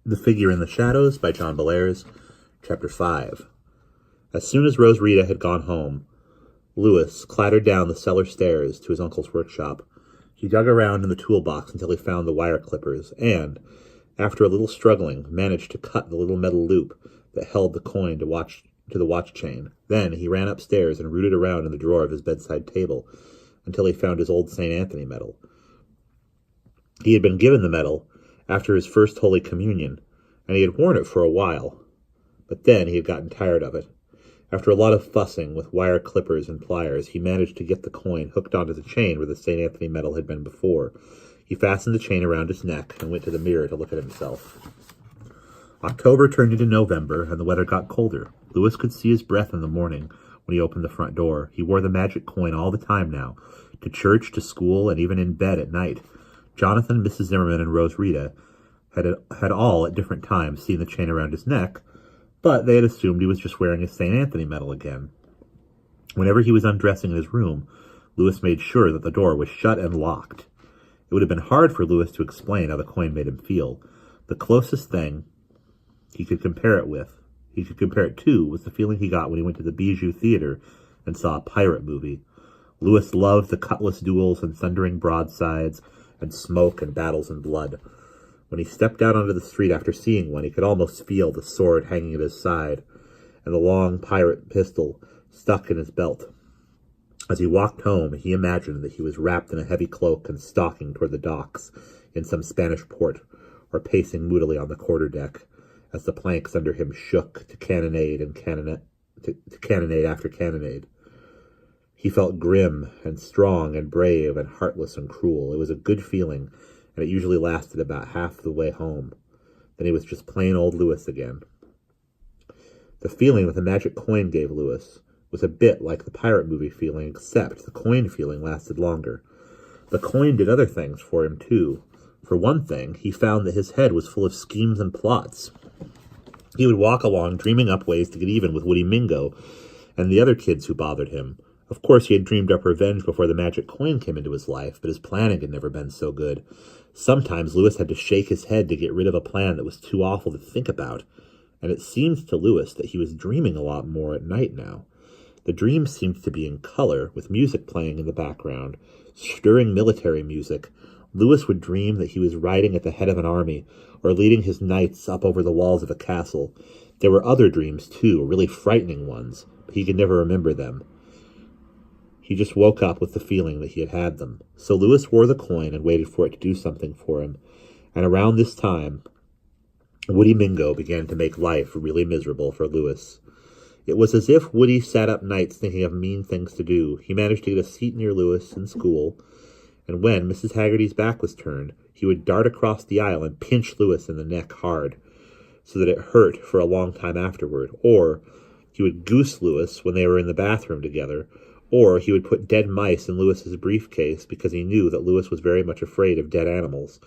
The Figure in the Shadows by John Bellairs, Chapter 5. As soon as Rosarita had gone home, Louis clattered down the cellar stairs to his uncle's workshop. He dug around in the toolbox until he found the wire clippers, and, after a little struggling, managed to cut the little metal loop that held the coin to the watch chain. Then he ran upstairs and rooted around in the drawer of his bedside table until he found his old St. Anthony medal. He had been given the medal after his first Holy Communion, and he had worn it for a while, but then he had gotten tired of it. After a lot of fussing with wire clippers and pliers, he managed to get the coin hooked onto the chain where the St. Anthony medal had been before. He fastened the chain around his neck and went to the mirror to look at himself. October turned into November, and the weather got colder. Louis could see his breath in the morning when he opened the front door. He wore the magic coin all the time now, to church, to school, and even in bed at night. Jonathan, Mrs. Zimmerman, and Rosarita had all at different times seen the chain around his neck, but they had assumed he was just wearing his St. Anthony medal again. Whenever he was undressing in his room, Louis made sure that the door was shut and locked. It would have been hard for Louis to explain how the coin made him feel. The closest thing he could compare it to, was the feeling he got when he went to the Bijou Theater and saw a pirate movie. Louis loved the cutlass duels and thundering broadsides and smoke and battles and blood. When he stepped out onto the street after seeing one, he could almost feel the sword hanging at his side and the long pirate pistol stuck in his belt. As he walked home, he imagined that he was wrapped in a heavy cloak and stalking toward the docks in some Spanish port, or pacing moodily on the quarterdeck as the planks under him shook to cannonade after cannonade. He felt grim and strong and brave and heartless and cruel. It was a good feeling, and it usually lasted about half the way home. Then he was just plain old Louis again. The feeling that the magic coin gave Louis was a bit like the pirate movie feeling, except the coin feeling lasted longer. The coin did other things for him, too. For one thing, he found that his head was full of schemes and plots. He would walk along dreaming up ways to get even with Woody Mingo and the other kids who bothered him. Of course, he had dreamed up revenge before the magic coin came into his life, but his planning had never been so good. Sometimes Louis had to shake his head to get rid of a plan that was too awful to think about, and it seemed to Louis that he was dreaming a lot more at night now. The dreams seemed to be in color, with music playing in the background, stirring military music. Louis would dream that he was riding at the head of an army, or leading his knights up over the walls of a castle. There were other dreams, too, really frightening ones, but he could never remember them. He just woke up with the feeling that he had had them. So Louis wore the coin and waited for it to do something for him. And around this time, Woody Mingo began to make life really miserable for Louis. It was as if Woody sat up nights thinking of mean things to do. He managed to get a seat near Louis in school, and when Mrs. Haggerty's back was turned, he would dart across the aisle and pinch Louis in the neck hard, so that it hurt for a long time afterward. Or he would goose Louis when they were in the bathroom together, or he would put dead mice in Louis's briefcase because he knew that Louis was very much afraid of dead animals.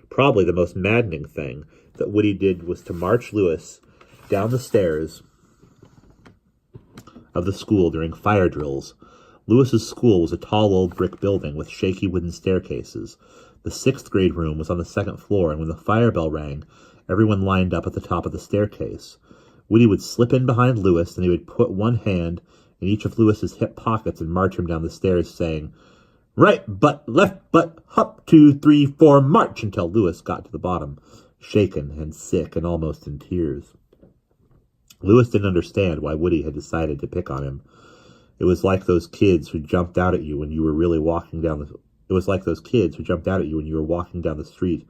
Probably the most maddening thing that Woody did was to march Louis down the stairs of the school during fire drills. Louis's school was a tall old brick building with shaky wooden staircases. The 6th grade room was on the 2nd floor, and when the fire bell rang, everyone lined up at the top of the staircase. Woody would slip in behind Louis, and he would put one hand in each of Louis's hip pockets and march him down the stairs, saying, "Right butt, left butt, hop, 2, 3, 4, march," until Louis got to the bottom, shaken and sick and almost in tears. Louis didn't understand why Woody had decided to pick on him. It was like those kids who jumped out at you when you were walking down the street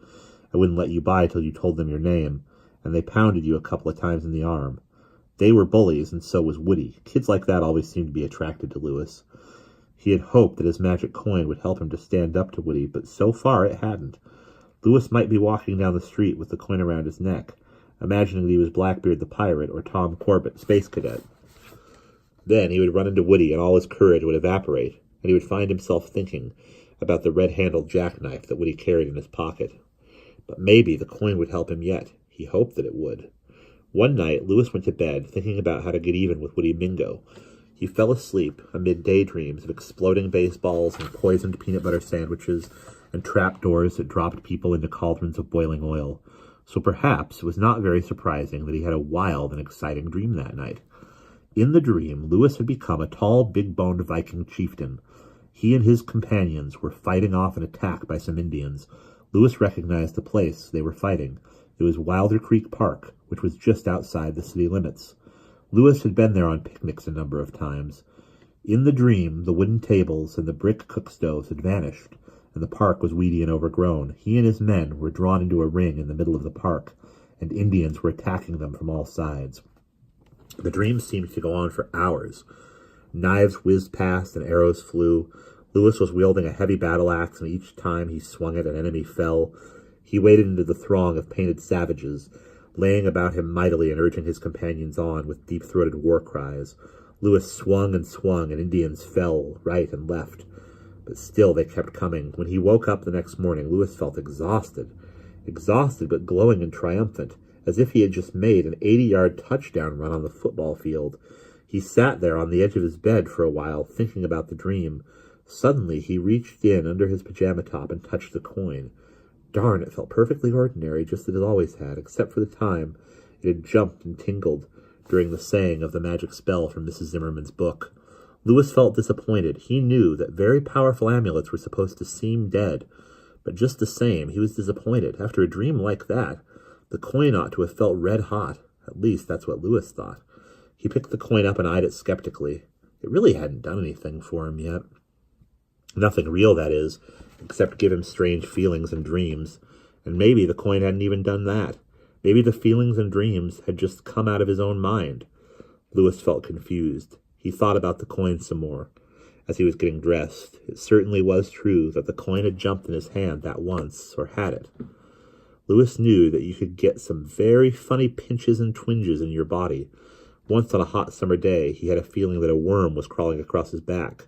and wouldn't let you by till you told them your name, and they pounded you a couple of times in the arm. They were bullies, and so was Woody. Kids like that always seemed to be attracted to Louis. He had hoped that his magic coin would help him to stand up to Woody, but so far it hadn't. Louis might be walking down the street with the coin around his neck, imagining that he was Blackbeard the pirate or Tom Corbett, space cadet. Then he would run into Woody, and all his courage would evaporate, and he would find himself thinking about the red-handled jackknife that Woody carried in his pocket. But maybe the coin would help him yet. He hoped that it would. One night, Louis went to bed, thinking about how to get even with Woody Mingo. He fell asleep amid daydreams of exploding baseballs and poisoned peanut butter sandwiches and trapdoors that dropped people into cauldrons of boiling oil. So perhaps it was not very surprising that he had a wild and exciting dream that night. In the dream, Lewis had become a tall, big-boned Viking chieftain. He and his companions were fighting off an attack by some Indians. Lewis recognized the place they were fighting. It was Wilder Creek Park, which was just outside the city limits. Lewis had been there on picnics a number of times. In the dream, the wooden tables and the brick cook stoves had vanished, and the park was weedy and overgrown. He and his men were drawn into a ring in the middle of the park, and Indians were attacking them from all sides. The dream seemed to go on for hours. Knives whizzed past and arrows flew. Lewis was wielding a heavy battle axe, and each time he swung it, an enemy fell. He waded into the throng of painted savages, laying about him mightily and urging his companions on with deep-throated war cries. Lewis swung, and Indians fell right and left. But still they kept coming. When he woke up the next morning, Lewis felt exhausted but glowing and triumphant, as if he had just made an 80-yard touchdown run on the football field. He sat there on the edge of his bed for a while, thinking about the dream. Suddenly he reached in under his pajama top and touched the coin. Darn, it felt perfectly ordinary, just as it always had, except for the time it had jumped and tingled during the saying of the magic spell from Mrs. Zimmerman's book. Lewis felt disappointed. He knew that very powerful amulets were supposed to seem dead, but just the same, he was disappointed. After a dream like that, the coin ought to have felt red hot. At least that's what Lewis thought. He picked the coin up and eyed it skeptically. It really hadn't done anything for him yet. Nothing real, that is, except give him strange feelings and dreams. And maybe the coin hadn't even done that. Maybe the feelings and dreams had just come out of his own mind. Lewis felt confused. He thought about the coin some more as he was getting dressed. It certainly was true that the coin had jumped in his hand that once, or had it. Lewis knew that you could get some very funny pinches and twinges in your body. Once on a hot summer day, he had a feeling that a worm was crawling across his back.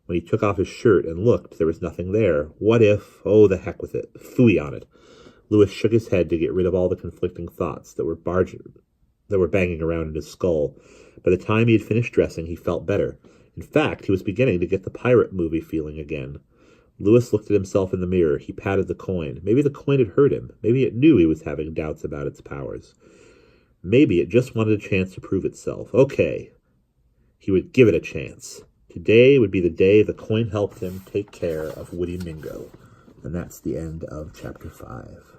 When he took off his shirt and looked, there was nothing there. What if? Oh, the heck with it. Phooey on it. Lewis shook his head to get rid of all the conflicting thoughts that were banging around in his skull. By the time he had finished dressing, he felt better. In fact, he was beginning to get the pirate movie feeling again. Lewis looked at himself in the mirror. He patted the coin. Maybe the coin had hurt him. Maybe it knew he was having doubts about its powers. Maybe it just wanted a chance to prove itself. Okay. He would give it a chance. Today would be the day the coin helped him take care of Woody Mingo. And that's the end of Chapter 5.